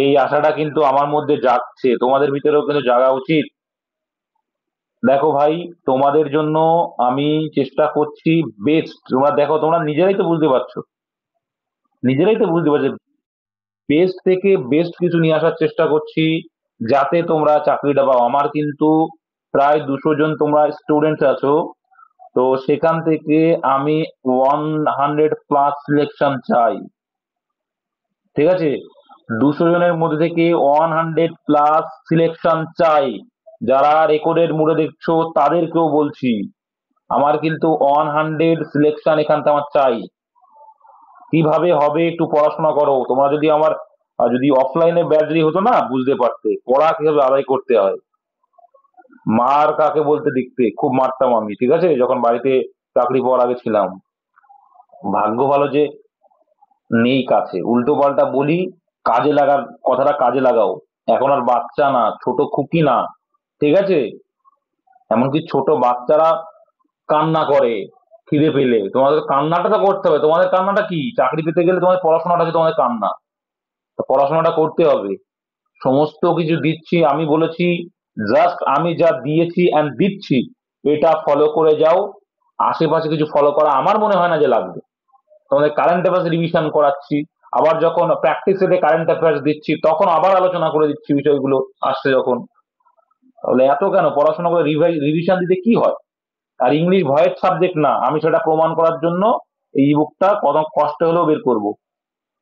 এই আশাটা কিন্তু আমার মধ্যে জাগছে, তোমাদের ভিতরেও কিন্তু জাগা উচিত। দেখো ভাই, তোমাদের জন্য আমি চেষ্টা করছি বেস্ট। তোমরা দেখো, তোমরা নিজেরাই তো বুঝতে পারছো বেস্ট থেকে বেস্ট কিছু নিয়ে আসার চেষ্টা করছি, যাতে তোমরা চাকরিটা পাও। আমার কিন্তু প্রায় 200 জন তোমরা স্টুডেন্টস আছো, তো সেখান থেকে আমি 100+ সিলেকশন চাই। ঠিক আছে, 200 জনের মধ্যে থেকে 100+ সিলেকশন চাই। যারা রেকর্ডের মুড়ে দেখছো তাদেরকেও বলছি, আমার কিন্তু 100 সিলেকশন এখান থেকে আমার চাই। কিভাবে হবে একটু পড়াশোনা করো তোমরা। যদি আমার যদি অফলাইনে ব্যাচ যদি হতো না, বুঝতে পারতে পড়া কিভাবে আদায় করতে হয়। মার কাকে বলতে দেখতে খুব মারতাম আমি, ঠিক আছে, যখন বাড়িতে চাকরি পাওয়ার আগে ছিলাম। ভাগ্য ভালো যে নেই কাছে, উল্টো পাল্টা বলি, কাজে লাগার কথাটা কাজে লাগাও। এখন আর বাচ্চা না, ছোট খুকি না, ঠিক আছে। এমনকি ছোট বাচ্চারা কান্না করে খিদে পেলে। তোমাদের কান্নাটা তো করতে হবে। তোমাদের কান্নাটা কি? চাকরি পেতে গেলে তোমাদের পড়াশোনাটা আছে, তোমাদের কান্না। তো পড়াশোনাটা করতে হবে। সমস্ত কিছু দিচ্ছি আমি বলেছি, জাস্ট আমি যা দিয়েছি এন্ড দিচ্ছি, এটা ফলো করে যাও। আশেপাশে কিছু ফলো করা আমার মনে হয় না যে লাগবে। তোমাদের কারেন্ট অ্যাফেয়ার্স রিভিশন করাচ্ছি, আবার যখন প্র্যাকটিস সেটে কারেন্ট অ্যাফেয়ার্স দিচ্ছি তখন আবার আলোচনা করে দিচ্ছি বিষয়গুলো আসছে যখন। তাহলে এত কেন পড়াশোনা করে রিভিশন দিতে কি হয়? আর ইংলিশ ভয়ের সাবজেক্ট না, আমি সেটা প্রমাণ করার জন্য এই বুকটা কত কষ্ট হলেও বের করব।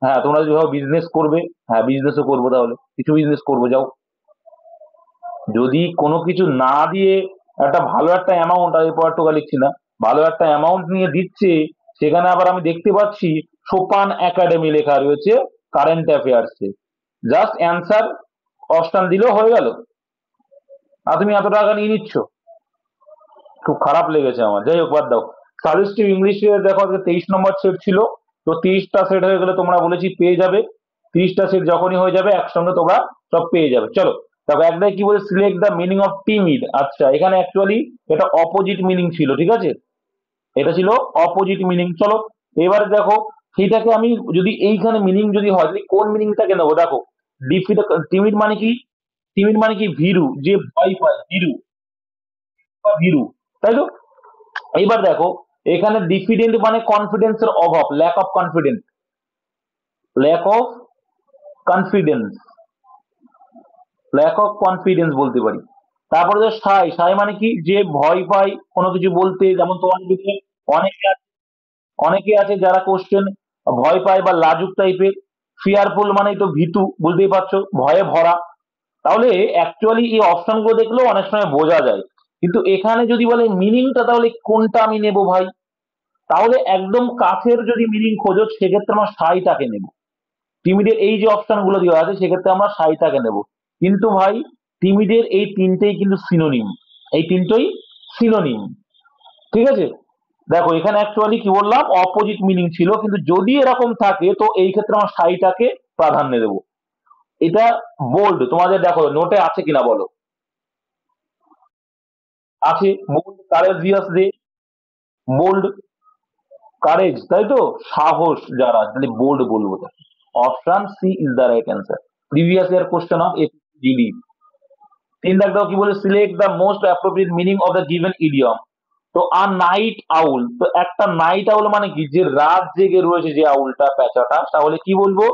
হ্যাঁ, তোমরা যদি ভাবো বিজনেস করবে, হ্যাঁ বিজনেসও করবো, তাহলে কিছু বিজনেস করবো, যাও। যদি কোনো কিছু না দিয়ে একটা ভালো একটা অ্যামাউন্ট, আমি পড়াটুকু লিখছি না, ভালো একটা অ্যামাউন্ট নিয়ে দিচ্ছে, সেখানে আবার আমি দেখতে পাচ্ছি সোপান একাডেমি লেখা রয়েছে কারেন্ট অ্যাফেয়ার্সে। জাস্ট অ্যান্সার অপশন দিলেও হয়ে গেল, আর তুমি এত টাকা নিয়ে নিচ্ছ। খুব খারাপ লেগেছে আমার। যাই হোক, বাদ দাও। সাজেস্টিভ ইংলিশে দেখো, আজকে 23 নম্বর সেট ছিল, তো 30টা সেট হয়ে গেলে তোমরা বলেছি পেয়ে যাবে। 30টা সেট যখনই হয়ে যাবে একসঙ্গে তোমরা সব পেয়ে যাবে। চলো, দেখো একটাই কি বলে, select the meaning of timid. আচ্ছা, এখানে অ্যাকচুয়ালি এটা অপোজিট মিনিং ছিল, ঠিক আছে, এটা ছিল অপোজিট মিনিং। চলো এবারে দেখো, সেটাকে আমি যদি এইখানে মিনিং যদি হয়, তাহলে কোন মিনিংটাকে নেবো? দেখো, ডিফিট। টিমিড মানে কি? টিমিড মানে কি? ভীরু, যে ভয় পায়, ভীরু বা ভীরু, তাই তো। এইবার দেখো, এখানে ডিফিডেন্ট মানে কনফিডেন্সের অভাব, lack of confidence, lack of confidence, lack of confidence বলতে পারি। তারপরে যে সাই, সাই মানে কি? যে ভয় পায় কোনো কিছু বলতে। যেমন তোমার ভিতরে অনেকে অনেকে আছে যারা কোশ্চেন ভয় পায় বা লাজুক টাইপের। ফিয়ারফুল মানেই তো ভীতু, বুঝতেই পারছো, ভয়ে ভরা। তাহলে অ্যাকচুয়ালি এই অপশন গুলো দেখলেও অনেক সময় বোঝা যায়, কিন্তু এখানে যদি বলে মিনিংটা, তাহলে কোনটা আমি নেবো ভাই? তাহলে একদম কাছের যদি মিনিং খোঁজো, সেক্ষেত্রে আমরা সাইটাকে নেব। টিমিডের এই যে অপশন গুলো দেওয়া আছে, সেক্ষেত্রে আমরা সাইটাকে নেব। কিন্তু ভাই, টিমিডের এই তিনটেই কিন্তু সিনোনিম, এই তিনটেই সিনোনিম, ঠিক আছে। দেখো এখানে অ্যাকচুয়ালি কি বললাম, অপোজিট মিনিং ছিল, কিন্তু যদি এরকম থাকে তো এই ক্ষেত্রে আমরা সাইটাকে প্রাধান্য দেবো। এটা বোল্ড তোমাদের দেখো নোটে আছে কিনা বলো। আছে, বোল্ড কারেজিয়াস দে, বোল্ড কারেজ, তাই তো, সাহস যারা, তাহলে বোল্ড বলবো। Option C is the right answer. Previous year question of GD. 3 দাগটাও কি বলে, select the most appropriate meaning of the given idiom. তো আর নাইট আউল, তো একটা নাইট আউল মানে কি? যে রাত জেগে রয়েছে, যে আউলটা, প্যাঁচাটা, তাহলে কি বলবো?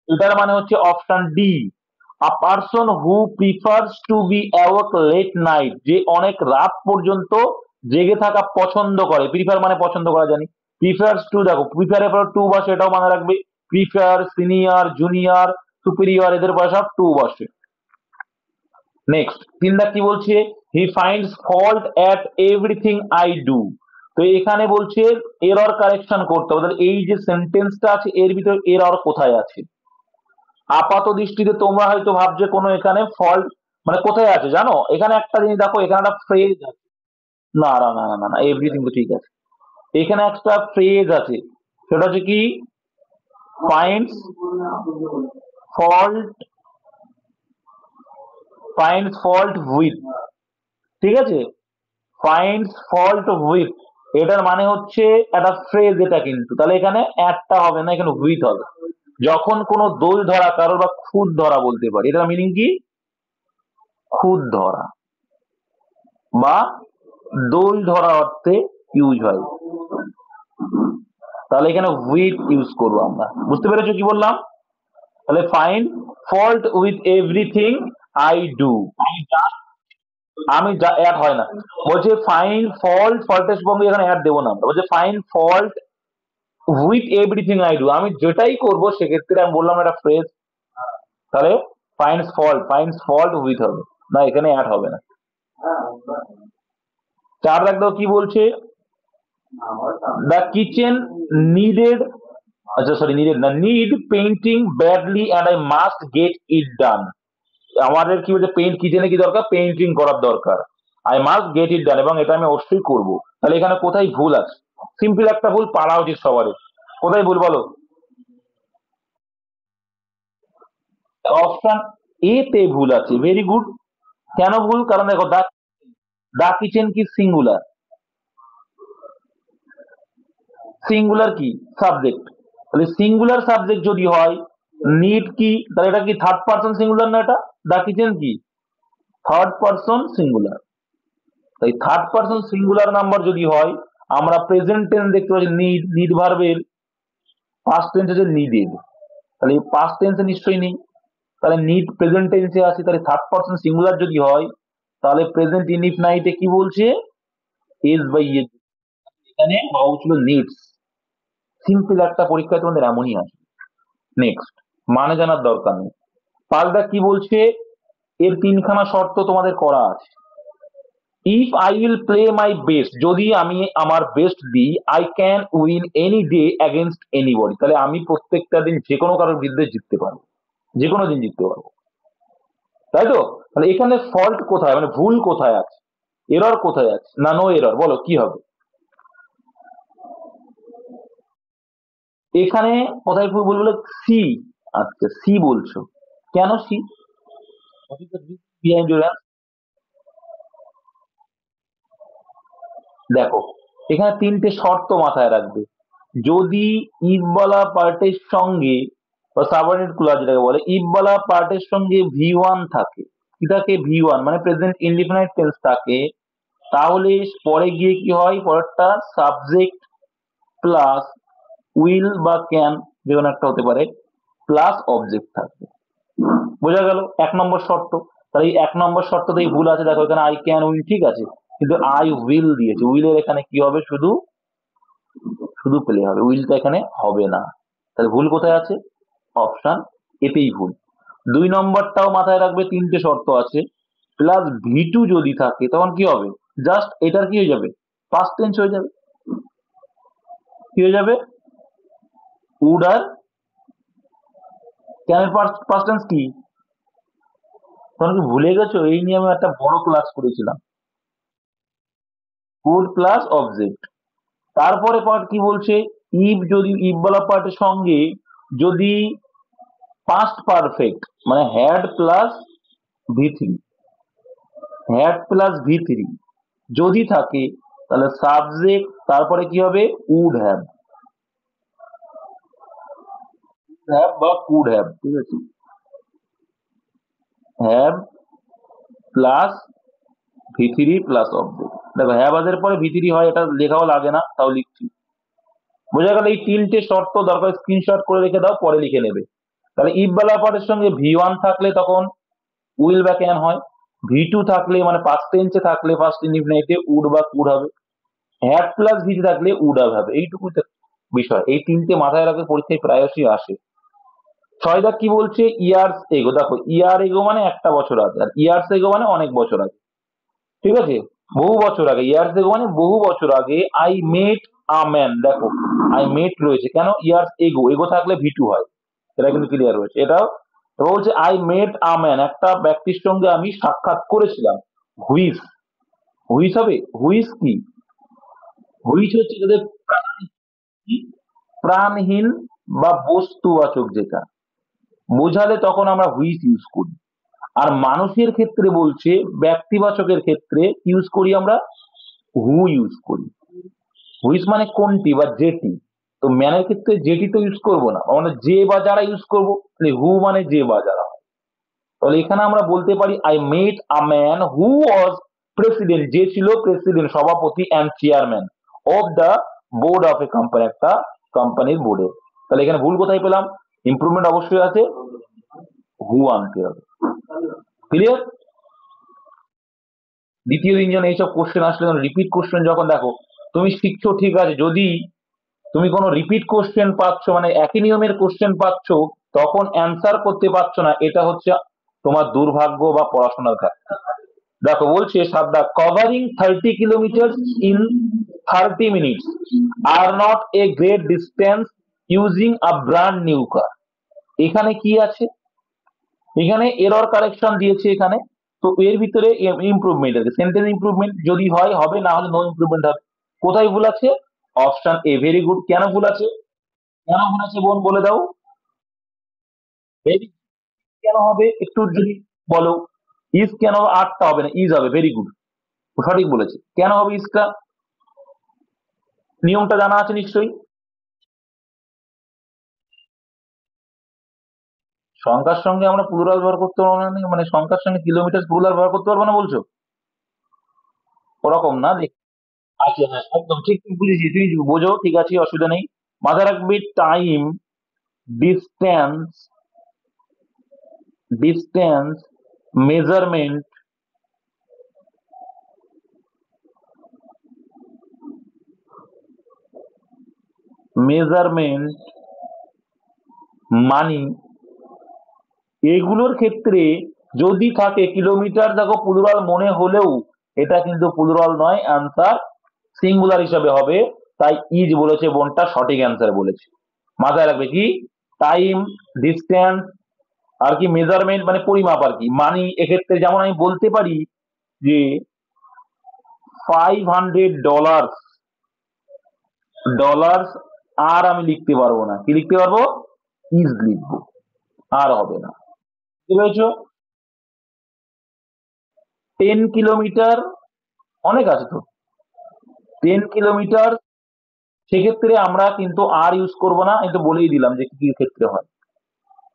এটার মানে হচ্ছে option D, a person who prefers to be awake late night, যে অনেক রাত পর্যন্ত জেগে থাকা পছন্দ করে। প্রিফার মানে পছন্দ করা, জানি। প্রিফার্স টু, দেখো প্রিফারের পর টু বসে, এটাও মনে রাখবে। প্রিফার, সিনিয়র, জুনিয়র, সুপিরিয়র, এদের পরে সব টু বসে। নেক্সট 3 দাগ কি বলছে, হি finds fault at everything I do. তো এখানে বলছে এরর কারেকশন করতে হবে। তাহলে এই যে সেন্টেন্সটা আছে, এর ভিতরে এরর কোথায় আছে? আপাত দৃষ্টিতে তোমরা হয়তো ভাবছে কোনো এখানে ফল্ট মানে কোথায় আছে জানো? এখানে একটা জিনিস দেখো, এখানে একটা ফ্রেজ আছে। না না না না না না, এভরিথিং তো ঠিক আছে। এখানে একটা ফ্রেজ আছে, সেটা হচ্ছে কি, finds fault, finds fault with, ঠিক আছে, ফাইন্ডস ফল্ট উইথ, এটার মানে হচ্ছে একটা ফ্রেজ এটা, কিন্তু তাহলে এখানে একটা হবে না, এখানে উইথ হবে। যখন কোনো দোল ধরা কারোর বা খুদ ধরা বলতে পারি, এটার মিনিং কি? খুদ ধরা বা দোল ধরা অর্থে ইউজ হয়। তাহলে এখানে উইথ ইউজ করবো আমরা। বুঝতে পেরেছো কি বললাম? তাহলে find fault with everything I do. আমি অ্যাড হয় না, বলছে ফাইন্ড ফল্ট, ফল্টের সঙ্গে এখানে অ্যাড দেবো না আমরা, বলছে find fault with everything I do, আমি যেটাই করবো সেক্ষেত্রে আমি বললাম একটা ফ্রেজ, তাহলে ফাইন্ডস ফল্ট উইথ হবে না, এখানে অ্যাড হবে না। 4 দেখো কি বলছে, দ্য কিচেন নিডেড, আচ্ছা সরি নিডেড না, need painting badly and I must get it done. আমাদের কি বলছে, কিচেনে কি দরকার, পেইন্টিং করার দরকার, I must get it done, এবং এটা আমি অবশ্যই করবো। তাহলে এখানে কোথায় ভুল আছে? সিম্পল একটা ভুল পারা উচিত সবারই, কোথায় ভুল বলো? অপশন এ তে ভুল আছে, ভেরি গুড। কেন ভুল? কারণ দেখো দা কিচেন কি সিঙ্গুলার, সিঙ্গুলার কি সাবজেক্ট, তাহলে সিঙ্গুলার সাবজেক্ট যদি হয়, নিড কি, তাহলে এটা কি থার্ড পার্সন সিঙ্গুলার না? এটা দা কিচেন কি থার্ড পার্সন সিঙ্গুলার, তাই থার্ড পার্সন সিঙ্গুলার নাম্বার যদি হয়, আমরা প্রেজেন্ট টেন্স দেখতে পাচ্ছি নিড ভার্বের পাস্ট টেন্স হচ্ছে নিডেড, তাহলে পাস্ট টেন্সে নিশ্চয়ই নেই, তাহলে নিড প্রেজেন্ট টেন্সে আছে, তাহলে থার্ড পার্সন সিঙ্গুলার যদি হয়, তাহলে প্রেজেন্ট ইনডিফিনাইটে কি বলছে, এস বাই এস, এখানে হওয়া ছিল নিডস। সিম্পল একটা পরীক্ষায় তোমাদের এমনই আসে। নেক্সট, মানে জানার দরকার নেই। পাল্টা কি বলছে, এর 3খানা শর্ত তোমাদের করা আছে। If I will play my best, যদি আমি আমার বেস্ট দিই, I can win any day against anybody, তাহলে আমি প্রত্যেকটা দিন যে কোনো কারোর বিরুদ্ধে জিততে পারবো, যে কোনো দিন জিততে পারবো, তাই তো? তাহলে এখানে ফল্ট কোথায়, মানে ভুল কোথায় আছে, এরর কোথায় আছে? না নো এরর, বলো কি হবে এখানে? কোথায় ভুল বলবো? সি। আচ্ছা সি বলছো, কেন সি? দেখো এখানে 3টে শর্ত মাথায় রাখবে। যদি ইফ বলা পার্টের সঙ্গে বা সাবঅর্ডিনেট ক্লজ যেটাকে বলে, ইফ বলা পার্টের সঙ্গে ভি1 থাকে, কি থাকে? ভি1 মানে প্রেজেন্ট ইনডিফিনাইট টেন্স থাকে, তাহলে পরে গিয়ে কি হয়, পরেরটা সাবজেক্ট প্লাস উইল বা ক্যান, যে কোনো একটা হতে পারে, প্লাস অবজেক্ট থাকবে। বোঝা গেল 1 নম্বর শর্ত। তাহলে এই 1 নম্বর শর্ততেই ভুল আছে, দেখো এখানে আই ক্যান উইল ঠিক আছে, কিন্তু আই উইল দিয়েছে, উইলের এখানে কি হবে, শুধু শুধু প্লে হবে, উইলটা এখানে হবে না। তাহলে ভুল কোথায় আছে? অপশন এতেই ভুল। 2 নম্বরটাও মাথায় রাখবে, 3টে শর্ত আছে, প্লাস ভি2 যদি থাকে তখন কি হবে, জাস্ট এটার কি হয়ে যাবে, পাস্ট টেন্স হয়ে যাবে। কি হয়ে যাবে? উড আর ক্যানের পাস্ট টেন্স কি? তখন কি ভুলে গেছো? এই নিয়ে আমি একটা বড় ক্লাস করেছিলাম। Would plus object. তারপরে পার্ট কি বলছে, ইফ, যদি ইফ বলা পার্টের সঙ্গে যদি পাস্ট পারফেক্ট মানে হ্যাড প্লাস ভি3, হ্যাড প্লাস ভি3 যদি থাকে, তাহলে সাবজেক্ট তারপরে কি হবে, উড হ্যাভ, হ্যাভ বা কুড হ্যাভ, ঠিক আছে, হ্যাভ প্লাস ভি3 প্লাস অবজেক্ট। দেখো হ্যাভ এর পরে ভি3 হয়, এটা লেখাও লাগে না, তাও লিখছি। বোঝা গেল? এই 3টে শর্ত দরকার, স্ক্রিনশট করে রেখে দাও, পরে লিখে নেবে। তাহলে ইফ বলা পার্টের সঙ্গে ভি1 থাকলে তখন উইল বা ক্যান হয়, ভি2 থাকলে মানে পাস্ট টেন্সে থাকলে ফার্স্ট ইনডিফিনাইটে উড বা কুড হবে, হ্যাড প্লাস ভি থাকলে উড হবে, এইটুকু বিষয়। এই 3টে মাথায় রাখে, পরীক্ষায় প্রায়শই আসে। 6 দাগ কি বলছে, ইয়ার্স এগো, দেখো ইয়ার এগো মানে 1 বছর আগে, আর ইয়ার্স এগো মানে অনেক বছর আগে, ঠিক আছে, বহু বছর আগে। ইয়ার্স এগো মানে বহু বছর আগে। আই মেট আ ম্যান, দেখো আই মেট রয়েছে, কেন? ইয়ার্স এগো, এগো থাকলে ভি2 হয়, এটা কিন্তু ক্লিয়ার হয়েছে। এটাও বলছে আই মেট আ ম্যান, একটা ব্যক্তির সঙ্গে আমি সাক্ষাৎ করেছিলাম। হুইস, হুইস হবে, হুইস কি, হুইস হচ্ছে যাদের প্রাণহীন বা বস্তুবাচক, যেটা বোঝালে তখন আমরা হুইস ইউজ করি। আর মানুষের ক্ষেত্রে বলছে, ব্যক্তিবাচকের ক্ষেত্রে ইউজ করি আমরা হু ইউজ করি। হুইস মানে কোনটি বা যেটি, তো তো ম্যানের ক্ষেত্রে যেটি তো ইউজ করবো না, মানে যে বা যারা ইউজ করবো, তাহলে হু মানে যে বা যারা। তাহলে এখানে আমরা বলতে পারি I met a man who was president, যে ছিল প্রেসিডেন্ট সভাপতি and chairman of the board of a company, একটা কোম্পানির বোর্ডে। তাহলে এখানে ভুল কোথায় পেলাম? ইমপ্রুভমেন্ট অবশ্যই আছে, হু আনতে হবে। ক্লিয়ার? দ্বিতীয় দিন যখন এইসব কোশ্চেন আসলে, রিপিট কোশ্চেন যখন দেখো তুমি শিখছো ঠিক আছে, যদি তুমি কোনো রিপিট কোশ্চেন পাচ্ছ, মানে একই নিয়মের কোশ্চেন পাচ্ছ, তখন অ্যান্সার করতে পারছো না, এটা হচ্ছে তোমার দুর্ভাগ্য বা পড়াশোনার ঘাটতি। দেখো বলছে সাদা, covering 30 kilometre in 30 minutes are not a great distance using a brand new car. এখানে কি আছে? এখানে এরর কারেকশন দিয়েছে এখানে, তো এর ভিতরে ইমপ্রুভমেন্ট আছে, সেন্টেন্স ইমপ্রুভমেন্ট যদি হয় হবে, না হলে নো ইমপ্রুভমেন্ট হবে। কোথায় ভুল আছে? Option A. Very good. কেন ভুল আছে? কেন ভুল আছে বোন বলে দাও। ভেরি, কেন হবে একটু যদি বলো। ইজ কেন হবে? আটটা হবে না, ইজ হবে। ভেরি গুড, সঠিক বলেছে। কেন হবে ইজটা? নিয়মটা জানা আছে নিশ্চয়ই। সংখ্যার সঙ্গে আমরা প্লুরাল ব্যবহার করতে পারবো না, মানে সংখ্যার সঙ্গে কিলোমিটার প্লুরাল ব্যবহার করতে পারবো না বলছো? ওরকম না দেখ। আচ্ছা হ্যাঁ, একদম ঠিক ঠিক বুঝেছি, তুমি বোঝো, ঠিক আছে, অসুবিধা নেই। মাথায় রাখবি time, distance, distance, measurement, measurement, money, এগুলোর ক্ষেত্রে যদি থাকে কিলোমিটার, দেখো প্লুরাল মনে হলেও এটা কিন্তু প্লুরাল নয়, অ্যান্সার সিঙ্গুলার হিসাবে হবে। তাই ইজ বলেছে বোনটা, সঠিক অ্যান্সার বলেছে। মাথায় রাখবে কি, টাইম, ডিস্টেন্স, আর কি মেজারমেন্ট মানে পরিমাপ, আর কি মানি। এক্ষেত্রে যেমন আমি বলতে পারি যে $500, ডলার্স, আর আমি লিখতে পারবো না, কি লিখতে পারবো? ইজ লিখবো, আর হবে না। বুঝতে পেরেছো? 10 কিলোমিটার, অনেক আছে তো, 10 কিলোমিটার, সেক্ষেত্রে আমরা কিন্তু আর ইউজ করবো না, আমি তো বলেই দিলাম যে কি কি ক্ষেত্রে হয়।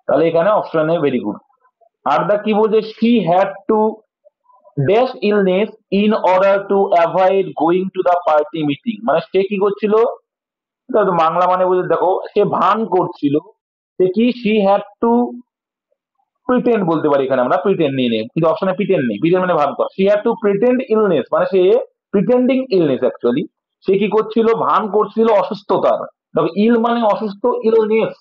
তাহলে এখানে অপশনে ভেরি গুড। আর দা কি বলছে, she had to dash illness in order to avoid going to the party meeting, মানে সে কি করছিল, এটা তো বাংলা মানে বুঝে, দেখো সে ভান করছিল, সে কি, শি হ্যাড টু প্রিটেন্ড বলতে পারি, এখানে আমরা প্রিটেন্ড নিয়ে নেই, কিন্তু অপশনে প্রিটেন্ড নেই, প্রিটেন্ড মানে ভান করা। She had two pretend illness, মানে সে প্রিটেন্ডিং ইলনেস, অ্যাকচুয়ালি সে কি করছিল, ভান করছিল অসুস্থতার। দেখো ইল মানে অসুস্থ, ইলনেস,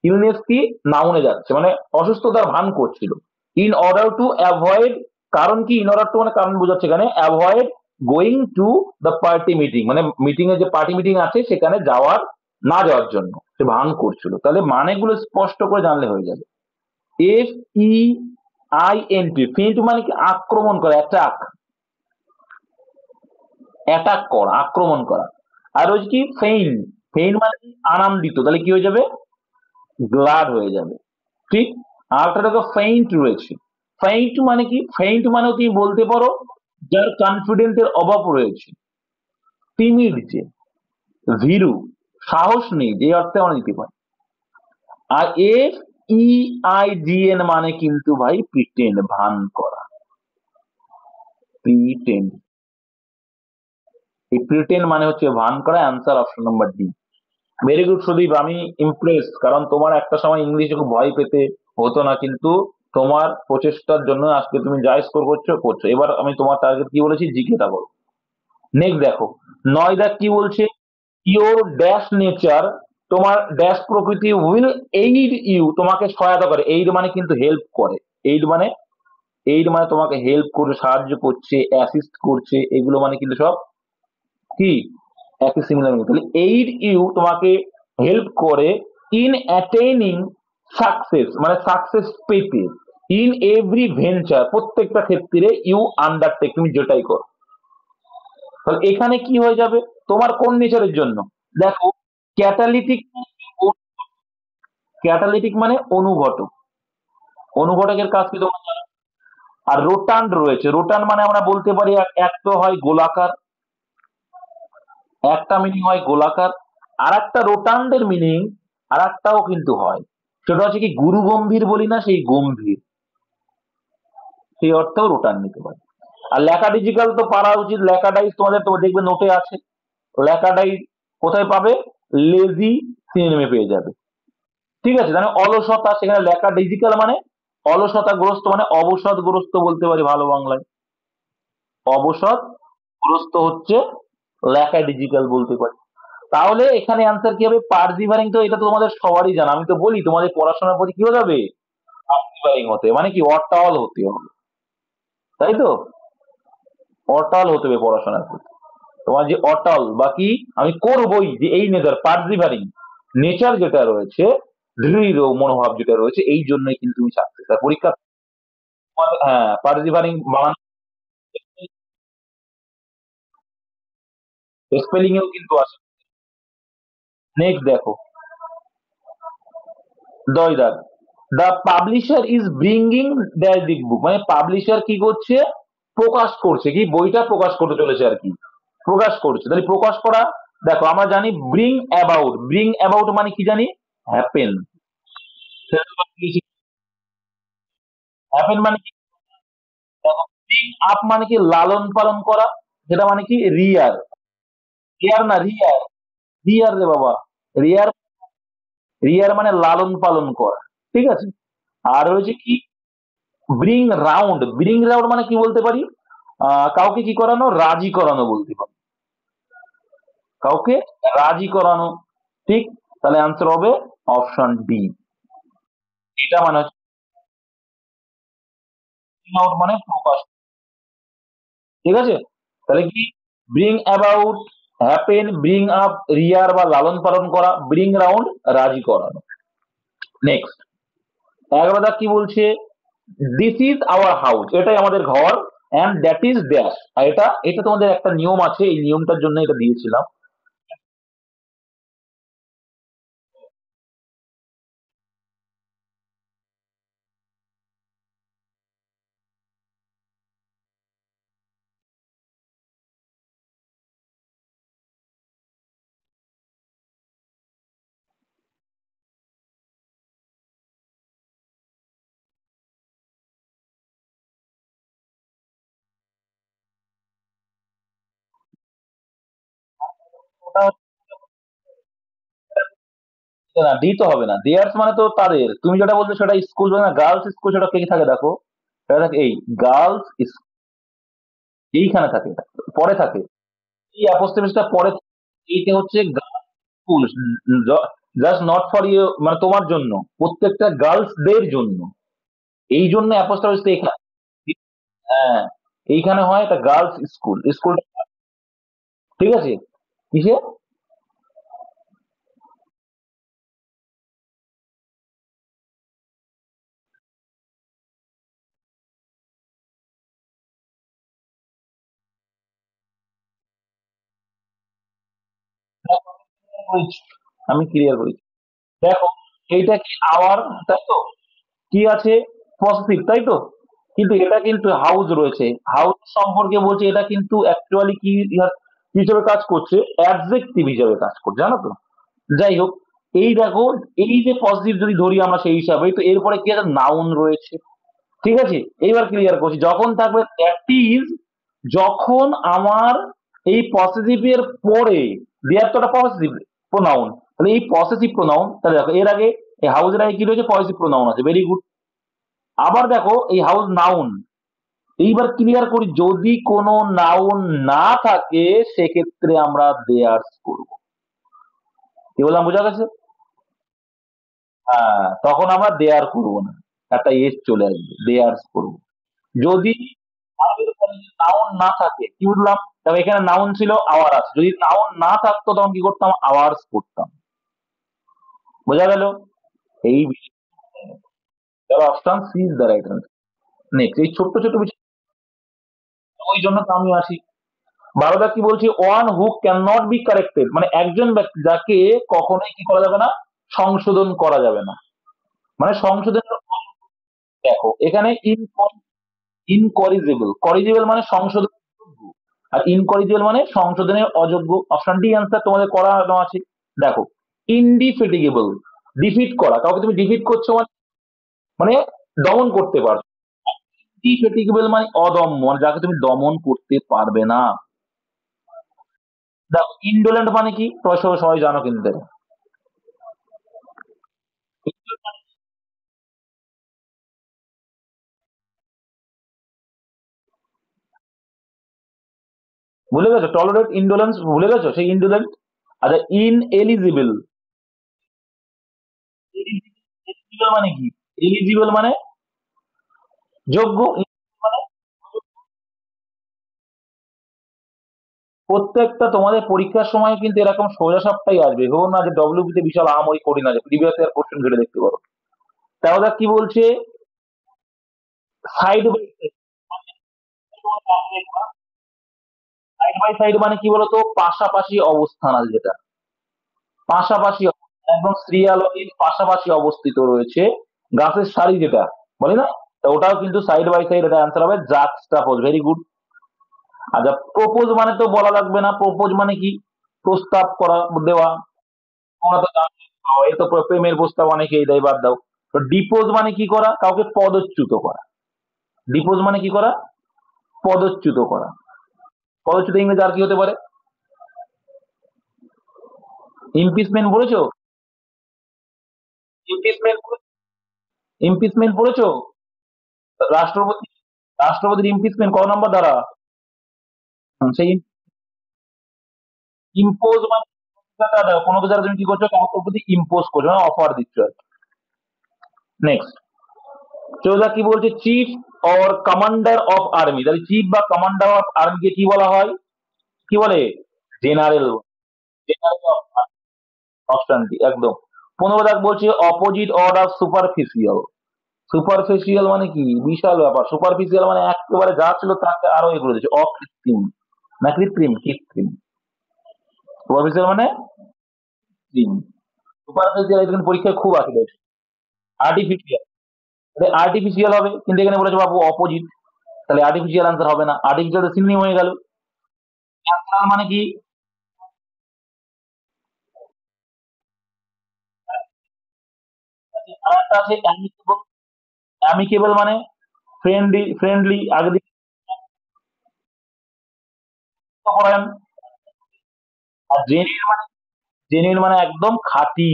ইলনেস কি নাউনে যাচ্ছে, মানে অসুস্থতার ভান করছিল। ইন অর্ডার টু অ্যাভয়েড, কারণ কি, ইন অর্ডার টু মানে কারণ বোঝাচ্ছে এখানে, avoid going to the party meeting, মানে মিটিং এ যে পার্টি মিটিং আছে সেখানে যাওয়ার, না যাওয়ার জন্য সে ভান করছিল। তাহলে মানেগুলো স্পষ্ট করে জানলে হয়ে যাবে। F E I N T, faint মানে কি আক্রমণ করা, অ্যাটাক, অ্যাটাক করা, আক্রমণ করা। আর ওই কি ফেইন, ফেইন মানে কি আনন্দিত, তাহলে কি হয়ে যাবে? গ্লাড হয়ে যাবে। ঠিক। আরেকটা দেখো ফেইন্ট রয়েছে, ফেইন্ট মানে কি, ফেইন্ট মানে তুমি বলতে পারো যার কনফিডেন্সের অভাব রয়েছে, টিমিড, যে ভীরু, সাহস নেই, যে অর্থে আমরা দিতে পারি। আর F E I G N মানে কিন্তু ভাই প্রিটেন্ড, ভান করা, প্রিটেন্ড। এই প্রিটেন্ড মানে হচ্ছে ভান করা, answer option number D. Very good Sudip, আমি ইমপ্রেস, কারণ তোমার একটা সময় ইংলিশে খুব ভয় পেতে হতো না, কিন্তু তোমার প্রচেষ্টার জন্য আজকে তুমি যা স্কোর করছো করছো। এবার আমি তোমার টার্গেট কি বলেছি, জিকেটা করো। নেক্সট দেখো, নয়দা কি বলছে, ইউর ড্যাশ নেচার, তোমার ড্যাশ প্রকৃতি উইল এইড ইউ, তোমাকে সহায়তা করে। এইড মানে কিন্তু হেল্প করে, এইড মানে, এইড মানে তোমাকে হেল্প করে, সাহায্য করছে, অ্যাসিস্ট করছে, এগুলো মানে কিন্তু সব কি একই সিমিলার। তাহলে এইড ইউ তোমাকে হেল্প করে ইন অ্যাটেইনিং সাকসেস, মানে সাকসেস পেতে, ইন এভরি ভেঞ্চার, প্রত্যেকটা ক্ষেত্রে ইউ আন্ডারটেক, তুমি যেটাই করো। তাহলে এখানে কি হয়ে যাবে, তোমার কোন নেচারের জন্য, দেখো ক্যাটালিটিক, ক্যাটালিটিক মানে অনুঘটক, অনুঘটকের কাজ কি তোমরা জানো। আর রোটান্ড রয়েছে, রোটান মানে আমরা বলতে পারি এক তো হয় গোলাকার, একটা মিনিং হয় গোলাকার, আর একটা রোটান্ডের মিনিং আর একটাও কিন্তু হয়, সেটা হচ্ছে কি গুরু গম্ভীর বলি না, সেই গম্ভীর, সেই অর্থেও রোটান নিতে পারে। আর ল্যাকাডিজিক্যাল তো পারা উচিত, ল্যাকাডাইজ তোমাদের তো দেখবে নোটে আছে, ল্যাকাডাইজ কোথায় পাবে, লেজি সিনোনিমে পেয়ে যাবে। ঠিক আছে, মানে অলসতা, সেখানে ল্যাকাডিজিক্যাল মানে অলসতাগ্রস্ত, মানে অবসাদগ্রস্ত বলতে পারি ভালো বাংলায়, অবসাদগ্রস্ত হচ্ছে ল্যাকাডিজিক্যাল বলতে পারি। তাহলে এখানে অ্যান্সার কি হবে, পারজিভারিং, তো এটা তো তোমাদের সবারই জানা, আমি তো বলি তোমাদের পড়াশোনার প্রতি কি হয়ে যাবে, পারজিভারিং হতে মানে কি অটল হতে হবে, তাই তো, অটল হতে হবে পড়াশোনার প্রতি, তোমার যে অটল বা কি আমি করবই, যে এই নেচার পারজিভারিং নেচার যেটা রয়েছে, দৃঢ় মনোভাব যেটা রয়েছে, এই জন্যই কিন্তু তুমি সাকসেস। আর পরীক্ষা, হ্যাঁ পারজিভারিং বানান স্পেলিং এও কিন্তু আছে। নেক্সট দেখো, দয়দার, the publisher is bringing their দিক বুক, মানে পাবলিশার কি করছে, প্রকাশ করছে, কি বইটা প্রকাশ করতে চলেছে আর কি, প্রকাশ করছে, তাহলে প্রকাশ করা, দেখো আমরা জানি ব্রিং অ্যাবাউট, ব্রিং অ্যাবাউট মানে কি জানি, হ্যাপেন, হ্যাপেন মানে কি, ব্রিং আপ মানে কি লালন পালন করা, সেটা মানে কি রিয়ার, রিয়ার না রিয়ার, রিয়ার রে বাবা, রিয়ার, রিয়ার মানে লালন পালন করা, ঠিক আছে। আর হচ্ছে কি ব্রিং রাউন্ড, ব্রিং রাউন্ড মানে কি বলতে পারি, কাউকে কি করানো, রাজি করানো বলতে পারি, কাউকে রাজি করানো, ঠিক। তাহলে অ্যান্সার হবে অপশন ডি, এটা মানে হচ্ছে bring out মানে প্রকাশ, ঠিক আছে। তাহলে কি bring about, happen, bring up rear বা লালন পালন করা, ব্রিং রাউন্ড রাজি করানো। নেক্সট 11 কি বলছে, দিস ইজ আওয়ার হাউস, এটাই আমাদের ঘর, অ্যান্ড দ্যাট ইজ ড্যাশ, আর এটা এটা তোমাদের একটা নিয়ম আছে, এই নিয়মটার জন্য এটা দিয়েছিলাম। ওটা হচ্ছে না, ডি তো হবে না, দেয়ার্স মানে তো তাদের, তুমি যেটা বলছো সেটা স্কুল না, গার্লস স্কুল, সেটা কে থাকে দেখো, সেটা থাকে এই গার্লস, এইখানে থাকে, এটা পরে থাকে, এই অ্যাপোস্ট্রোফিসটা পরে থাকে। এইটা হচ্ছে girls school, just not for you, মানে তোমার জন্য, প্রত্যেকটা গার্লসদের জন্য, এই জন্য অ্যাপোস্ট্রোফিসটা এখানে, হ্যাঁ এইখানে হয়, এটা গার্লস স্কুল, স্কুল, ঠিক আছে, কিসে, আমি ক্লিয়ার করি, দেখো এইটা কি আওয়ার, তাই তো, কি আছে পজিটিভ, তাই তো, কিন্তু এটা কিন্তু হাউস রয়েছে, হাউস সম্পর্কে বলছে, এটা কিন্তু অ্যাকচুয়ালি কি হিসেবে কাজ করছে, অ্যাডজেক্টিভ হিসেবে কাজ করছে, জানো তো। যাই হোক, এই দেখো, এই যে পজিটিভ যদি ধরি আমরা সেই হিসাবে, তো এরপরে কি একটা নাউন রয়েছে, ঠিক আছে। এইবার ক্লিয়ার করছি, যখন থাকবে দ্যাট ইজ, যখন আমার এই পসেসিভের পরে, দেয়ার তো একটা পসেসিভ প্রোনাউন, তাহলে এই পসেসিভ প্রোনাউন, তাহলে দেখো এর আগে এই হাউসের আগে কি রয়েছে, পসেসিভ প্রোনাউন আছে, ভেরি গুড। আবার দেখো এই হাউস নাউন, এইবার ক্লিয়ার করি, যদি কোনো নাউন না থাকে সেক্ষেত্রে আমরা দেয়ার্স করব, কি বললাম, বোঝা গেছে, হ্যাঁ তখন আমরা দেয়ার করব না, একটা এস চলে আসবে, দেয়ার্স করব। যদি নাউন না থাকে, কি বুঝলাম, তবে এখানে নাউন ছিল, আওয়ার আছে, যদি নাউন না থাকতো তখন কি করতাম, আওয়ার্স করতাম, বোঝা গেল, এই option C is the right answer. Next, এই ছোট্ট ছোট্ট বিষয়, ওই জন্য তো আমি আসি। 12 কি বলছি, one who can not be corrected, মানে একজন ব্যক্তি যাকে কখনোই কি করা যাবে না, সংশোধন করা যাবে না, মানে সংশোধন, দেখো এখানে ইনকরিজেবল, করিজেবল মানে সংশোধন যোগ্য, আর ইনকরিজেবল মানে সংশোধনের অযোগ্য, অপশন ডি অ্যান্সার তোমাদের করানো আছে। দেখো, ইনডিফেটিগেবল, ডিফিট করা, কাউকে তুমি ডিফিট করছো মানে মানে দমন করতে পারছো। ইনডিফেটিগেবল মানে অদম্য, মানে যাকে তুমি দমন করতে পারবে না। দেখো, ইন্ডোলেন্ট মানে কি, তোমরা সবাই সবাই জানো কিন্তু এটা। ভুলে গেছো? টলারেট, ইন্ডোলেন্স ভুলে গেছো? সেই ইন্ডোলেন্ট। আচ্ছা, ইনএলিজিবল। এলিজিবল মানে কি? এলিজিবল মানে যোগ্য। মানে প্রত্যেকটা তোমাদের পরীক্ষার সময় কিন্তু এরকম সোজা সাপটাই আসবে, ভেবো না যে ডব্লিউবি তে বিশাল আহামরি কঠিন আছে, প্রিভিয়াস ইয়ার কোশ্চেন ঘেটে দেখতে পারো। তাহলে কি বলছে, side by side by side মানে কি বলতো, পাশাপাশি অবস্থান আছে যেটা, পাশাপাশি একদম সিরিয়াল পাশাপাশি অবস্থিত রয়েছে, গাছের সারি যেটা বলে না, তা ওটাও কিন্তু সাইড বাই সাইড, এটা অ্যান্সার হবে জাক্সটাপোজ। Very good. আচ্ছা, প্রপোজ মানে তো বলা লাগবে না, প্রপোজ মানে কি, প্রস্তাব করা, দেওয়া। তোমরা তো জানো, এই তো প্রেমের প্রস্তাব অনেকেই দেয়, বাদ দাও। তো ডিপোজ মানে কি করা, কাউকে পদচ্যুত করা। ডিপোজ মানে কি করা, পদচ্যুত করা। পদচ্যুত ইংরেজি আর কি হতে পারে? ইমপিচমেন্ট বলেছো? ইমপিচমেন্ট, ইমপিচমেন্ট পড়েছো? রাষ্ট্রপতি, রাষ্ট্রপতির ইমপিচমেন্ট ক নম্বর ধারা? সেই ইম্পোজ মানে কোনো কিছু একটা তুমি কি করছো, কাউকে প্রতি ইম্পোজ করছো, অফার দিচ্ছ। নেক্সট, চৌদা কি বলছে, chief or commander of army, তাহলে চিফ বা কমান্ডার অফ আর্মিকে কি বলা হয়, কি বলে? জেনারেল। জেনারেল অপশন ডি একদম। 15 দাগ বলছে অপোজিট অর্ডার সুপারফিসিয়াল। সুপারফিসিয়াল মানে কি, বিশাল ব্যাপার। সুপারফিসিয়াল মানে একেবারে যা ছিল তাকে আরো এগুলো দিচ্ছে, অকৃত্রিম। না কৃত্রিম, কৃত্রিম। সুপারফিসিয়াল মানে কৃত্রিম। সুপারফিসিয়াল এখানে পরীক্ষায় খুব আসবে। আর্টিফিশিয়াল, আর্টিফিশিয়াল হবে, কিন্তু এখানে বলেছে বাবু অপোজিট, তাহলে আর্টিফিশিয়াল আনসার হবে না, আর্টিফিশিয়াল সিনোনিম হয়ে গেল। ন্যাচারাল মানে কি, আর একটা আছে অ্যামিকেবল। অ্যামিকেবল মানে ফ্রেন্ডলি, ফ্রেন্ডলি আগে দিকে পড়ান। আর জেনুইন মানে, জেনুইন মানে একদম খাঁটি।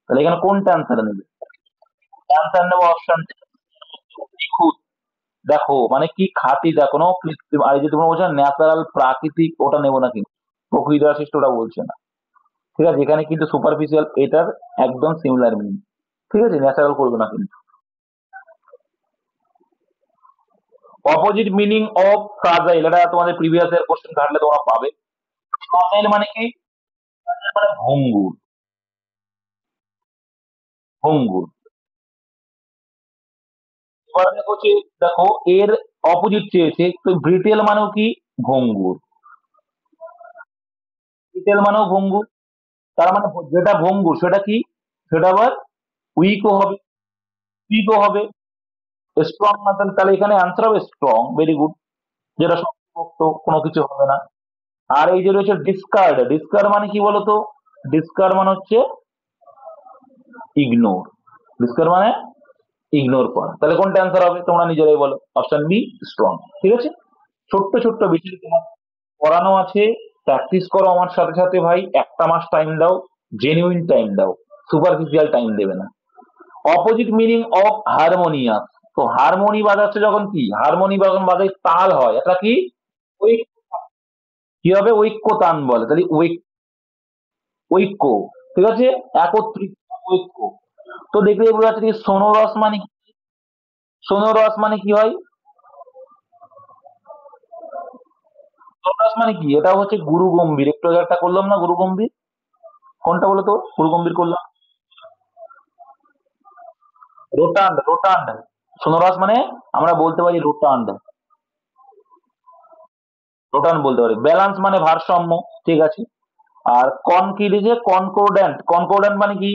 তাহলে এখানে কোনটা অ্যান্সার নেবে? অ্যান্সার নেবো অপশন নিখুঁত। দেখো মানে কি খাঁটি, দেখো কোনো কৃত্রিম। আর এই যে তোমরা বলছো ন্যাচারাল, প্রাকৃতিক, ওটা নেবো না কিন্তু, প্রকৃতি সৃষ্ট ওটা বলছে না। ঠিক আছে, এখানে কিন্তু সুপারফিশিয়াল এটার একদম সিমিলার মিনিং। ঠিক আছে, ন্যাচারাল করবে না কিন্তু। অপোজিট মিনিং অফ ফ্রাজাইল, এটা তোমাদের প্রিভিয়াস ইয়ার কোশ্চেন ঘাটলে তোমরা পাবে। ফ্রাজাইল মানে কি, মানে ভঙ্গুর, ভঙ্গুর। এবার দেখো দেখো এর অপোজিট চেয়েছে, তো ব্রিটেল মানেও কি, ভঙ্গুর। ব্রিটেল মানেও ভঙ্গুর, তার মানে যেটা ভঙ্গুর সেটা কি, সেটা আবার উইকও হবে, উইকও হবে। স্ট্রং না, তাহলে এখানে আনসার হবে স্ট্রং। Very good. যেটা শক্তপোক্ত, কোনো কিছু হবে না। আর এই যে রয়েছে ডিসকার্ড, ডিসকার্ড মানে কি বলতো, ডিসকার্ড মানে হচ্ছে ইগনোর। ডিসকার্ড মানে ইগনোর করা। তাহলে কোনটা অ্যান্সার হবে তোমরা নিজেরাই বলো, অপশন বি স্ট্রং। ঠিক আছে, ছোট্ট ছোট্ট বিষয় তোমার পড়ানো আছে, প্র্যাকটিস করো আমার সাথে সাথে ভাই, একটা মাস টাইম দাও, জেনুইন টাইম দাও, সুপারফিশিয়াল টাইম দেবে না। অপোজিট মিনিং অফ হারমোনিয়াস, তো হারমোনি বাজাচ্ছে যখন, কি হারমোনি যখন বাজায় তাল হয়, এটা কি, ঐক, কি হবে, ঐক্য তান বলে, তাহলে ঐক্য। ঠিক আছে, একত্রিত, ঐক্য। তো দেখলে বোঝা যাচ্ছে যে সোনোরস মানে কি, সোনোরস মানে কি হয়, সোনোরস মানে কি, এটা হচ্ছে গুরু গম্ভীর। একটু আগে একটা করলাম না গুরু গম্ভীর, কোনটা বলো তো, গুরু গম্ভীর করলাম, রোটান্ড, রোটান্ড। সোনোরাস মানে আমরা বলতে পারি রোটান্ড, রোটান্ড বলতে পারি। ব্যালান্স মানে ভারসাম্য। ঠিক আছে। আর কন কি লিখে, কনকর্ডেন্ট, কনকর্ডেন্ট মানে কি,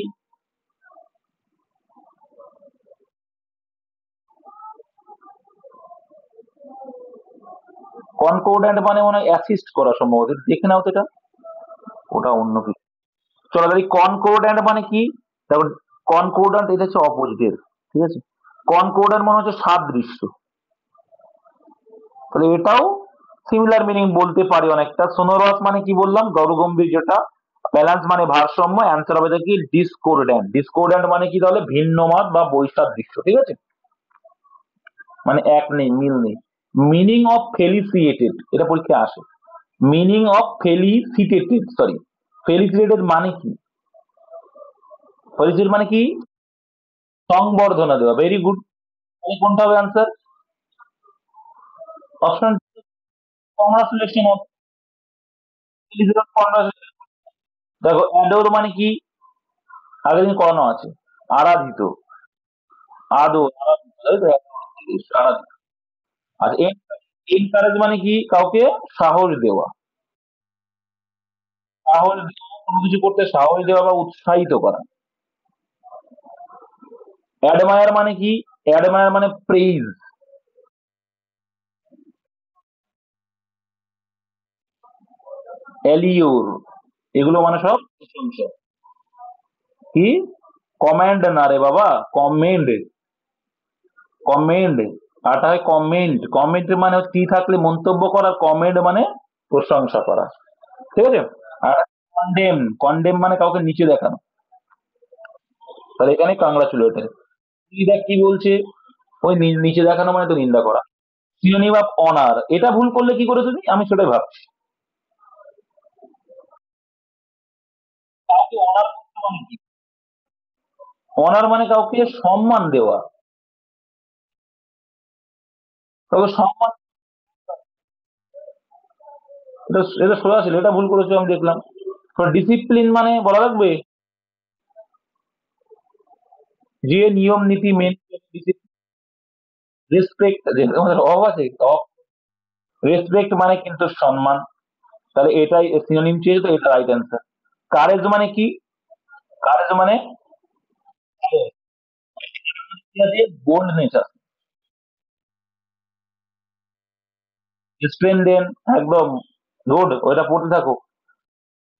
কনকর্ডেন্ট মানে মনে হয় অ্যাসিস্ট করা সম্ভবত, দেখে নাও তো এটা, ওটা অন্য কিছু। চলো তাহলে কনকর্ড্যান্ট মানে কি? দেখো, কনকর্ড্যান্ট এটা হচ্ছে অপোজিটের, ঠিক আছে। কনকর্ড্যান্ট মানে হচ্ছে সাদৃশ্য, তাহলে এটাও সিমিলার মিনিং বলতে পারি অনেকটা। সোনোরাস মানে কি বললাম, গৌরগম্ভীর যেটা। ব্যালেন্স মানে ভারসাম্য। অ্যান্সার হবে কি ডিসকোর্ড্যান্ট। ডিসকোর্ড্যান্ট মানে কি তাহলে ভিন্ন মত বা বৈসাদৃশ্য, ঠিক আছে, মানে এক নেই, মিল নেই। মিনিং অফ ফেলিসিয়েটেড, এটা পরীক্ষায় আসে। মিনিং অফ ফেলিসিটেটেড, সরি, ফেলিসিটেটেড মানে কি? ফেলিসিটেড মানে কি? সংবর্ধনা দেওয়া, ভেরি গুড। তাহলে কোনটা হবে আনসার? অপশন কংগ্রাচুলেশন অফ, দেখো অ্যাডোর মানে কি? আগের দিন করানো আছে, আরাধিত, আদর, আরাধিত, তাই তো? আরাধিত। আচ্ছা, এনকারেজ মানে কি? কাউকে সাহস দেওয়া, সাহস দেওয়া, কোনো কিছু করতে সাহস দেওয়া বা উৎসাহিত করা। অ্যাডমায়ার মানে কি? অ্যাডমায়ার মানে প্রেইজ, অ্যালিওর, এগুলো মানে সব প্রশংসা। কি? কমান্ড না রে বাবা, কমেন্ড, কমেন্ড। আরটা হয় কমেন্ট। কমেন্ট মানে হচ্ছে কি থাকলে মন্তব্য করা, কমেন্ট মানে প্রশংসা করা, ঠিক আছে। আর কন্ডেম, কন্ডেম মানে কাউকে নিচে দেখানো, তাহলে এখানে কংগ্রাচুলেটেড। দেখ কি বলছে, ওই নিচে দেখানো মানে তো নিন্দা করা। সিনোনিম অফ অনার, এটা ভুল করলে কি করে তুমি? আমি সেটাই ভাবছি। কাউকে অনার মানে কি? অনার মানে কাউকে সম্মান দেওয়া, কাউকে সম্মান। এটা এটা সোজা ছিল, এটা ভুল করেছো আমি দেখলাম। ডিসিপ্লিন মানে বলা লাগবে যে নিয়ম নীতি মেনে, রেসপেক্ট, আমাদের অফ আছে, রেসপেক্ট মানে কিন্তু সম্মান, তাহলে এটাই সিনোনিম চেয়েছে, তো এটা রাইট অ্যান্সার। কারেজ মানে কি? কারেজ মানে বোল্ডনেস আছে, স্প্লেন্ডেন, একদম গুড, ওইটা পড়তে থাকো।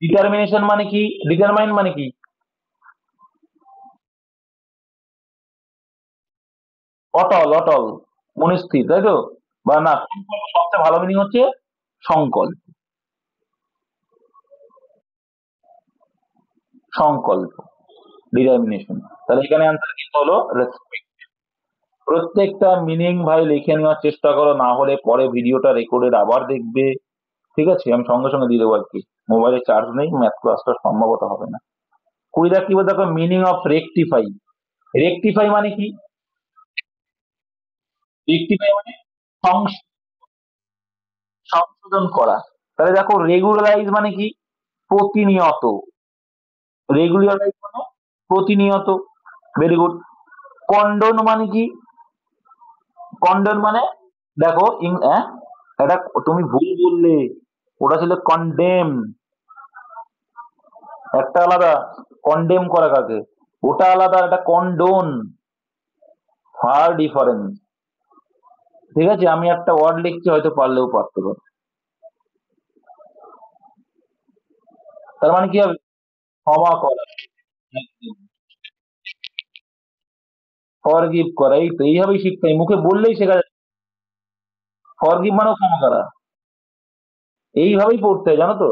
ডিটারমিনেশন মানে কি? ডিটারমাইন মানে কি? অটল, অটল, মনস্থির, তাই তো? বা না, সবচেয়ে ভালো মিনিং হচ্ছে সংকল্প, সংকল্প, ডিটারমিনেশন। তাহলে এখানে অ্যান্সার কি হলো? রেসপেক্ট। প্রত্যেকটা মিনিং ভাই লিখে নেওয়ার চেষ্টা করো, না হলে পরে ভিডিওটা রেকর্ডেড আবার দেখবে, ঠিক আছে। আমি সঙ্গে সঙ্গে দিয়ে দেবো আর কি, মোবাইলে চার্জ নেই, ম্যাথ ক্লাসটা সম্ভবত হবে না। কুড়িটা কি বলতে, দেখো মিনিং অফ রেকটিফাই। রেকটিফাই মানে কি? রেকটিফাই মানে সংশোধন করা। তাহলে দেখো রেগুলারাইজ মানে কি? প্রতিনিয়ত। রেগুলারাইজ মানে প্রতিনিয়ত, ভেরি গুড। কন্ডন মানে কি? কন্ডন মানে, দেখো এটা তুমি ভুল বললে, ওটা ছিল কন্ডেম, একটা আলাদা, কন্ডেম করা কাকে, ওটা আলাদা, এটা কন্ডোন, ফার ডিফারেন্স, ঠিক আছে। আমি একটা ওয়ার্ড লিখছি, হয়তো পারলেও পারতে পারো। তার মানে কি হবে? ক্ষমা করা, ফরগিভ করা, এই তো এইভাবেই শিখতে হয়, মুখে বললেই শেখা যায়। ফরগিভ মানেও ক্ষমা করা, এইভাবেই পড়তে হয়, জানো তো।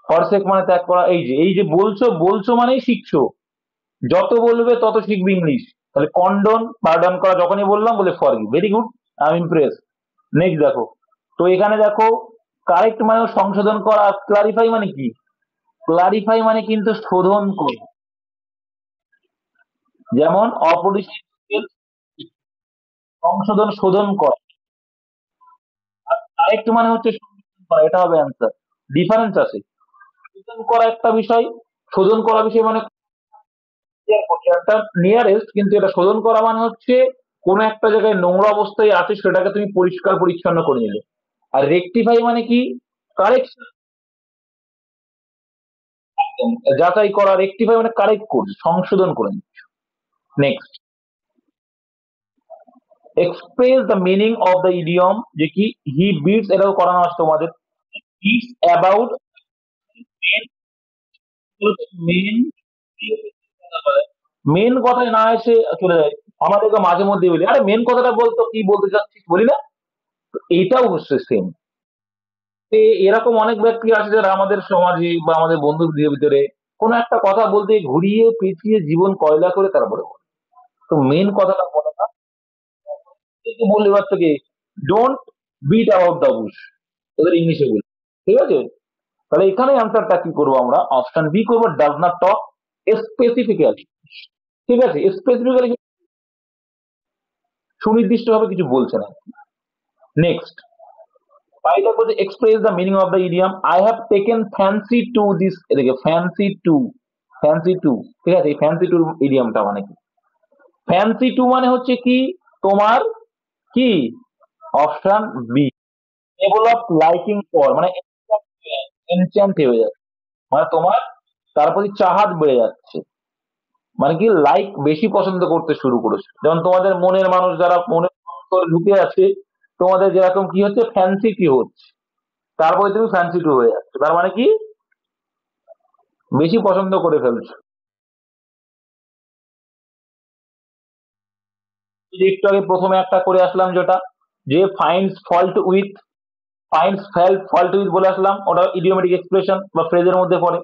ফরসেক মানে ত্যাগ করা, এই যে বলছো বলছো মানেই শিখছো, যত বলবে তত শিখবে ইংলিশ। তাহলে কন্ডন, পার্ডন করা, যখনই বললাম বলে forgive, very good, I am Impress. Next দেখো, তো এখানে দেখো কারেক্ট মানে সংশোধন করা, ক্লারিফাই মানে কি? ক্লারিফাই মানে কিন্তু শোধন করা, যেমন অপরিচিত সংশোধন, শোধন করা। কারেক্ট মানে হচ্ছে সংশোধন করা, এটা হবে অ্যান্সার। ডিফারেন্স আছে, শোধন করা একটা বিষয়, শোধন করা বিষয় মানে একটা নিয়ারেস্ট, কিন্তু এটা শোধন করা মানে হচ্ছে কোন একটা জায়গায় নোংরা অবস্থায় আছে, সেটাকে তুমি পরিষ্কার পরিচ্ছন্ন করে নিলে। আর রেকটিফাই মানে কি? কারেকশন, যাচাই করা। রেকটিফাই মানে কারেক্ট করছে, সংশোধন করে নিচ্ছ। Next, express the meaning of the idiom, যে কি হি বিটস, এটাও করানো আছে তোমাদের। বিটস অ্যাবাউট মেন মেন কথায় না এসে চলে যায়। আমাদেরকে মাঝে মধ্যে বলি, আরে মেন কথাটা বলতো, কি বলতে চাচ্ছিস বলি না? তো এইটাও হচ্ছে সেম। এরকম অনেক ব্যক্তি আছে যারা আমাদের সমাজে বা আমাদের বন্ধুদের ভিতরে কোনো একটা কথা বলতে ঘুরিয়ে পেঁচিয়ে জীবন কয়লা করে তারপরে বলে। তো মেন কথাটা বলে না, কিন্তু বললে এবার থেকে don't beat out the bush, ওদের ইংলিশে বলি। ঠিক আছে, তাহলে এখানে অ্যান্সারটা কি করবো আমরা, অপশন বি করবো, ডাজ নট টক স্পেসিফিক্যালি। ঠিক আছে, স্পেসিফিক্যালি সুনির্দিষ্ট ভাবে কিছু বলছে না। নেক্সট, পাইটা বলছে express the meaning of the idiom, I have taken fancy to this. এদিকে ফ্যান্সি টু, ফ্যান্সি টু, ঠিক আছে, এই ফ্যান্সি টু ইডিয়ামটা মানে কি? ফ্যান্সি টু মানে হচ্ছে কি তোমার, কি, option B, develop liking for, মানে এনচ্যান্ট হয়ে যাচ্ছে, মানে তোমার তার প্রতি চাহাত বেড়ে যাচ্ছে, মানে কি লাইক বেশি পছন্দ করতে শুরু করেছে। যেমন তোমাদের মনের মানুষ যারা মনে করে ঢুকে আছে, তোমাদের যেরকম কি হচ্ছে, ফ্যান্সি কি হচ্ছে, তারপরে তুমি ফ্যান্সি টু হয়ে যাচ্ছে, তার মানে কি বেশি পছন্দ করে ফেলছো। এই যে একটু আগে প্রথমে একটা করে আসলাম যেটা, যে finds fault with, finds fault with বলে আসলাম, ওটা ইডিওমেটিক এক্সপ্রেশন বা ফ্রেজের মধ্যে পড়ে,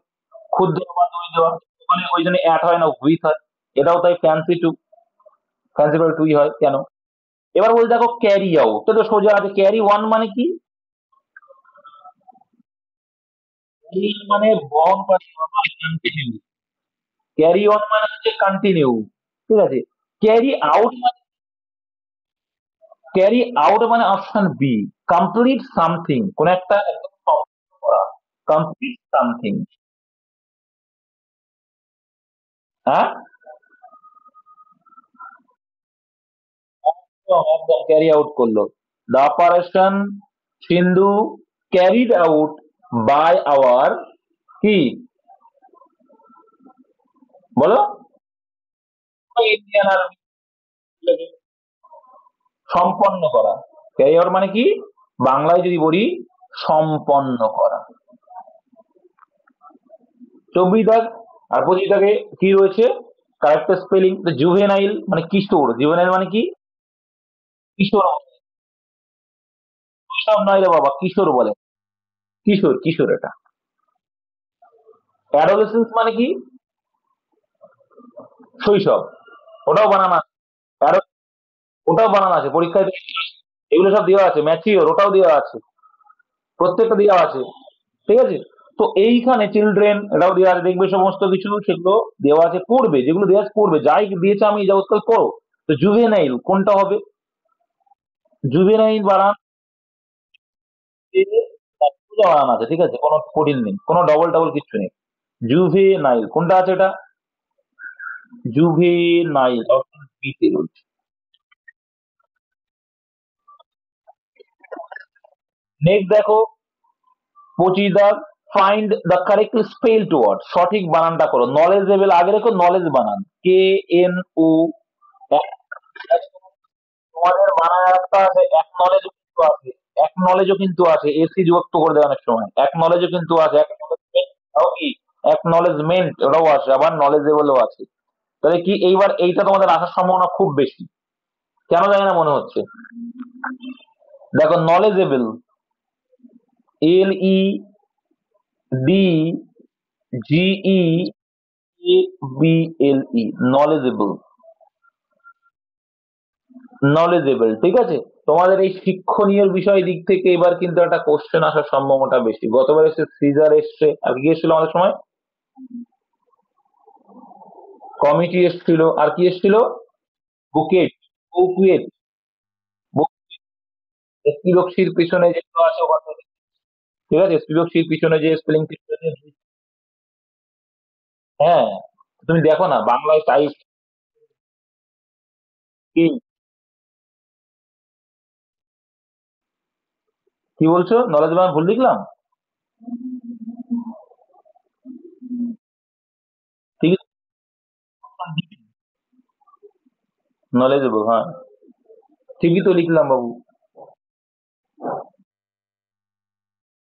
ক্ষুদ্র বা দই দেওয়া, ওখানে ওই জন্য অ্যাট হয় না, উইথ হয়। এটাও তাই ফ্যান্সি টু, ফ্যান্সি টুই হয় কেন? এবার বলতে দেখো ক্যারি আউট, তো সোজা আছে, ক্যারি ওয়ান মানে কি, এই মানে বহন করা, কন্টিনিউ। ক্যারি অন মানে হচ্ছে কন্টিনিউ, ঠিক আছে। ক্যারি আউট মানে, ক্যারি আউট মানে অপশন বি, কমপ্লিট সামথিং, কোন একটা একদম সম্পূর্ণ করা, কমপ্লিট সামথিং। হ্যাঁ, একদম একদম ক্যারি আউট করলো। The operation Sindhu carried out by our, কি বলো, ইন্ডিয়ান আর্মি, সম্পন্ন করা। ক্যারি আউট মানে কি, বাংলায় যদি বলি সম্পন্ন করা। 24 দাগ আর 25 দাগে কি রয়েছে, কারেক্ট স্পেলিং। তো জুভেনাইল মানে কিশোর, জুভেনাইল মানে কি কিশোর, শৈশব নয় রে বাবা, কিশোর বলে, কিশোর কিশোর এটা। অ্যাডোলেসেন্স মানে কি শৈশব, ওটাও বানানো আছে। ওটাও বানানো আছে পরীক্ষায়, এগুলো সব দেওয়া আছে, ম্যাচিওর ওটাও দেওয়া আছে, প্রত্যেকটা দেওয়া আছে। ঠিক আছে, তো এইখানে চিলড্রেন এটাও দেওয়া আছে, দেখবে সমস্ত কিছু সেগুলো দেওয়া আছে, পড়বে যেগুলো দেওয়া আছে পড়বে, যাই দিয়েছে আমি যাবৎকাল পড়ো। তো জুভেনাইল কোনটা হবে, জুভেনাইল বানান বানান আছে, ঠিক আছে, কোনো কঠিন নেই, কোনো ডবল ডবল কিচ্ছু নেই। জুভেনাইল কোনটা আছে, এটা জুভেনাইল, অপশন বি তে রয়েছে। নেক্সট দেখো 25 দাগ, find the correct spelled word, সঠিক বানানটা করো। নলেজেবল আগে রেখো, নলেজ বানান KNO। তোমাদের বানায় একটা আছে, এক নলেজ কিন্তু আছে, এক নলেজও কিন্তু আছে, এসি যুক্ত করে দেয় অনেক সময়, এক নলেজও কিন্তু আছে, কি একনলেজমেন্ট ওটাও আছে, আবার নলেজেবলও আছে। তাহলে কি এইবার এইটা তোমাদের আসার সম্ভাবনা খুব বেশি, কেন জানি না মনে হচ্ছে। দেখো নলেজেবল, LEDGEABLE, নলেজেবল, নলেজেবল, ঠিক আছে। তোমাদের এই শিক্ষণীয় বিষয় দিক থেকে এবার কিন্তু একটা কোশ্চেন আসার সম্ভাবনাটা বেশি। গতবার এসে সিজার এসছে, আর কি এসেছিল আমাদের সময়, কমিটি এসেছিল, আর কি এসেছিল, বুকেট, বুকেট, স্ত্রীলক্ষীর পিছনে যেগুলো আছে ওখান থেকে, ঠিক আছে, স্ত্রীলক্ষীর পিছনে যে স্পেলিং, হ্যাঁ, তুমি দেখো না বাংলায় টাইপ কি, কি বলছো, নলেজ বানান ভুল লিখলাম, ঠিক, নলেজেবল, হ্যাঁ ঠিকই তো লিখলাম বাবু।